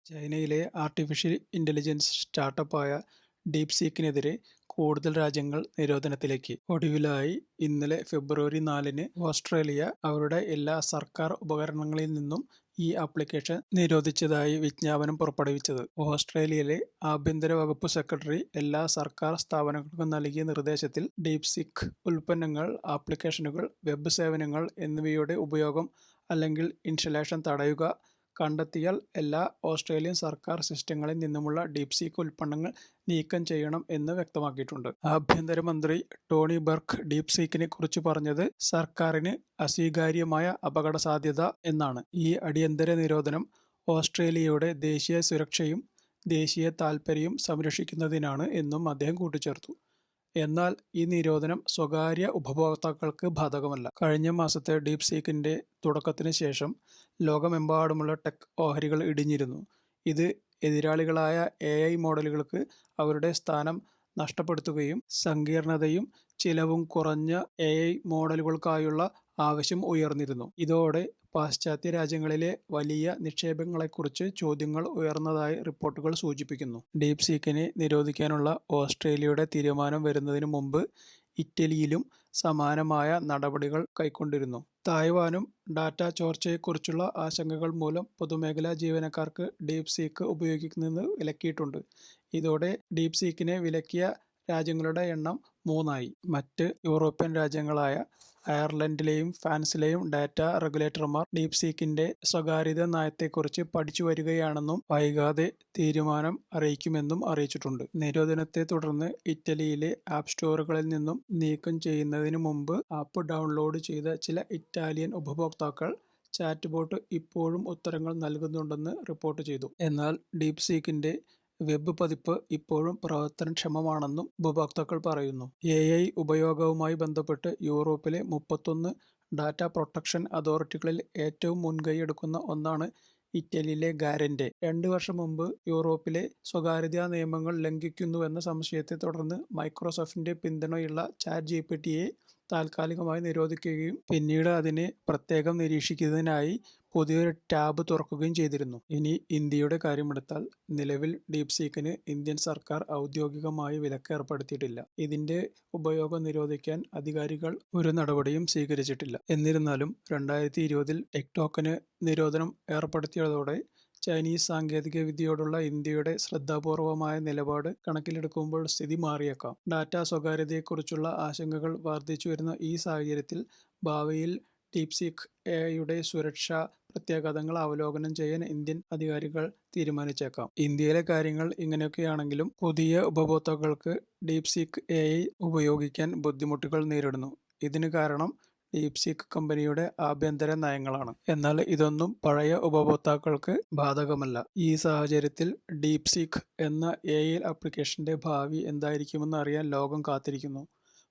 ചൈനയിലെ artificial intelligence സ്റ്റാർട്ടപ്പായ ഡീപ്സീക്കിനെതിരെ കൂടുതൽ രാജ്യങ്ങൾ നിരോധനത്തിലേക്ക്. ഒടുവിലായി ഇന്നലെ ഫെബ്രുവരി 4-ന് ഓസ്ട്രേലിയ അവരുടെ എല്ലാ സർക്കാർ ഉപകരണങ്ങളിൽ നിന്നും ഈ ആപ്ലിക്കേഷൻ നിരോധിച്ചതായി വിജ്ഞാപനം പുറപ്പെടുവിച്ചത്. ഓസ്ട്രേലിയയിലെ ആഭ്യന്തര വകുപ്പ് സെക്രട്ടറി എല്ലാ സർക്കാർ സ്ഥാപനങ്ങൾക്കും നൽകിയ നിർദ്ദേശത്തിൽ ഡീപ്സീക്ക് ഉൽപ്പന്നങ്ങൾ, ആപ്ലിക്കേഷനുകൾ, വെബ് സേവനങ്ങൾ എന്നിവയുടെ ഉപയോഗം അല്ലെങ്കിൽ ഇൻസ്റ്റലേഷൻ തടയുക, കണ്ടെത്തിയാൽ എല്ലാ ഓസ്ട്രേലിയൻ സർക്കാർ സിസ്റ്റങ്ങളിൽ നിന്നുമുള്ള ഡീപ്സീക്ക് ഉൽപ്പന്നങ്ങൾ നീക്കം ചെയ്യണം എന്ന് വ്യക്തമാക്കിയിട്ടുണ്ട്. ആഭ്യന്തരമന്ത്രി ടോണി ബർക്ക് ഡീപ്സീക്കിനെ കുറിച്ച് പറഞ്ഞത് സർക്കാരിന് അസ്വീകാര്യമായ അപകടസാധ്യത എന്നാണ്. ഈ അടിയന്തര നിരോധനം ഓസ്ട്രേലിയയുടെ ദേശീയ സുരക്ഷയും ദേശീയ താൽപര്യവും സംരക്ഷിക്കുന്നതിനാണ് എന്നും അദ്ദേഹം കൂട്ടിച്ചേർത്തു. എന്നാൽ ഈ നിരോധനം സ്വകാര്യ ഉപഭോക്താക്കൾക്ക് ബാധകമല്ല. കഴിഞ്ഞ മാസത്തെ ഡീപ്സീക്കിന്റെ തുടക്കത്തിന് ശേഷം ലോകമെമ്പാടുമുള്ള ടെക് ഓഹരികൾ ഇടിഞ്ഞിരുന്നു. ഇത് എതിരാളികളായ AI മോഡലുകൾക്ക് അവരുടെ സ്ഥാനം നഷ്ടപ്പെടുത്തുകയും സങ്കീർണതയും ചിലവും കുറഞ്ഞ AI മോഡലുകൾക്കായുള്ള ആവശ്യം ഉയർന്നിരുന്നു. ഇതോടെ പാശ്ചാത്യ രാജ്യങ്ങളിലെ വലിയ നിക്ഷേപങ്ങളെക്കുറിച്ച് ചോദ്യങ്ങൾ ഉയർന്നതായി റിപ്പോർട്ടുകൾ സൂചിപ്പിക്കുന്നു. ഡീപ്സീക്കിനെ നിരോധിക്കാനുള്ള ഓസ്ട്രേലിയയുടെ തീരുമാനം വരുന്നതിന് മുമ്പ് ഇറ്റലിയിലും സമാനമായ നടപടികൾ കൈക്കൊണ്ടിരുന്നു. തായ്വാനും ഡാറ്റ ചോർച്ചയെക്കുറിച്ചുള്ള ആശങ്കകൾ മൂലം പൊതുമേഖലാ ജീവനക്കാർക്ക് ഡീപ്സീക്ക് ഉപയോഗിക്കുന്നത് വിലക്കിയിട്ടുണ്ട്. ഇതോടെ ഡീപ്സീക്കിനെ വിലക്കിയ രാജ്യങ്ങളുടെ എണ്ണം 3 ആയി. മറ്റ് യൂറോപ്യൻ രാജ്യങ്ങളായ അയർലൻഡിലെയും ഫ്രാൻസിലെയും ഡാറ്റ റെഗുലേറ്റർമാർ ഡീപ്സീക്കിന്റെ സ്വകാര്യതാ നയത്തെക്കുറിച്ച് പഠിച്ചുവരികയാണെന്നും വൈകാതെ തീരുമാനം അറിയിക്കുമെന്നും അറിയിച്ചിട്ടുണ്ട്. നിരോധനത്തെ തുടർന്ന് ഇറ്റലിയിലെ ആപ്പ് സ്റ്റോറുകളിൽ നിന്നും നീക്കം ചെയ്യുന്നതിന് മുമ്പ് ആപ്പ് ഡൗൺലോഡ് ചെയ്ത ചില ഇറ്റാലിയൻ ഉപഭോക്താക്കൾ ചാറ്റ് ബോട്ട് ഇപ്പോഴും ഉത്തരങ്ങൾ നൽകുന്നുണ്ടെന്ന് റിപ്പോർട്ട് ചെയ്തു. എന്നാൽ ഡീപ്സീക്കിന്റെ വെബ് പതിപ്പ് ഇപ്പോഴും പ്രവർത്തനക്ഷമമാണെന്നും ഉപഭോക്താക്കൾ പറയുന്നു. AI ഉപയോഗവുമായി ബന്ധപ്പെട്ട് യൂറോപ്പിലെ 31 ഡാറ്റ പ്രൊട്ടക്ഷൻ അതോറിറ്റികളിൽ ഏറ്റവും മുൻകൈയെടുക്കുന്ന ഒന്നാണ് ഇറ്റലിയിലെ ഗാരന്റെ. 2 വർഷം മുമ്പ് യൂറോപ്പിലെ സ്വകാര്യതാ നിയമങ്ങൾ ലംഘിക്കുന്നുവെന്ന സംശയത്തെ തുടർന്ന് മൈക്രോസോഫ്റ്റിന്റെ പിന്തുണയുള്ള ChatGPTയെ താൽക്കാലികമായി നിരോധിക്കുകയും പിന്നീട് അതിനെ പ്രത്യേകം നിരീക്ഷിക്കുന്നതിനായി പുതിയൊരു ടാബ് തുറക്കുകയും ചെയ്തിരുന്നു. ഇനി ഇന്ത്യയുടെ കാര്യമെടുത്താൽ നിലവിൽ ഡീപ്സീക്കിന് ഇന്ത്യൻ സർക്കാർ ഔദ്യോഗികമായി വിലക്ക് ഏർപ്പെടുത്തിയിട്ടില്ല. ഇതിന്റെ ഉപയോഗം നിരോധിക്കാൻ അധികാരികൾ ഒരു നടപടിയും സ്വീകരിച്ചിട്ടില്ല. എന്നിരുന്നാലും 2020-ൽ ടിക്ടോക്കിന് നിരോധനം ഏർപ്പെടുത്തിയതോടെ ചൈനീസ് സാങ്കേതിക വിദ്യയോടുള്ള ഇന്ത്യയുടെ ശ്രദ്ധാപൂർവമായ നിലപാട് കണക്കിലെടുക്കുമ്പോൾ സ്ഥിതി മാറിയേക്കാം. ഡാറ്റാ സ്വകാര്യതയെക്കുറിച്ചുള്ള ആശങ്കകൾ വർദ്ധിച്ചുവരുന്ന ഈ സാഹചര്യത്തിൽ ഭാവിയിൽ ഡീപ്സീക്ക് AIയുടെ സുരക്ഷാ പ്രത്യാഘാതങ്ങൾ അവലോകനം ചെയ്യാൻ ഇന്ത്യൻ അധികാരികൾ തീരുമാനിച്ചേക്കാം. ഇന്ത്യയിലെ കാര്യങ്ങൾ ഇങ്ങനെയൊക്കെയാണെങ്കിലും പുതിയ ഉപഭോക്താക്കൾക്ക് ഡീപ്സീക്ക് AI ഉപയോഗിക്കാൻ ബുദ്ധിമുട്ടുകൾ നേരിടുന്നു. ഇതിന് കാരണം ഡീപ്സീക്ക് കമ്പനിയുടെ ആഭ്യന്തര നയങ്ങളാണ്. എന്നാൽ ഇതൊന്നും പഴയ ഉപഭോക്താക്കൾക്ക് ബാധകമല്ല. ഈ സാഹചര്യത്തിൽ ഡീപ്സീക്ക് എന്ന AI ആപ്ലിക്കേഷന്റെ ഭാവി എന്തായിരിക്കുമെന്ന് അറിയാൻ ലോകം കാത്തിരിക്കുന്നു.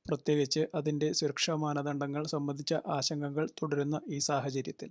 പ്രത്യേകിച്ച് അതിന്റെ സുരക്ഷാ മാനദണ്ഡങ്ങൾ സംബന്ധിച്ച ആശങ്കകൾ തുടരുന്ന ഈ സാഹചര്യത്തിൽ.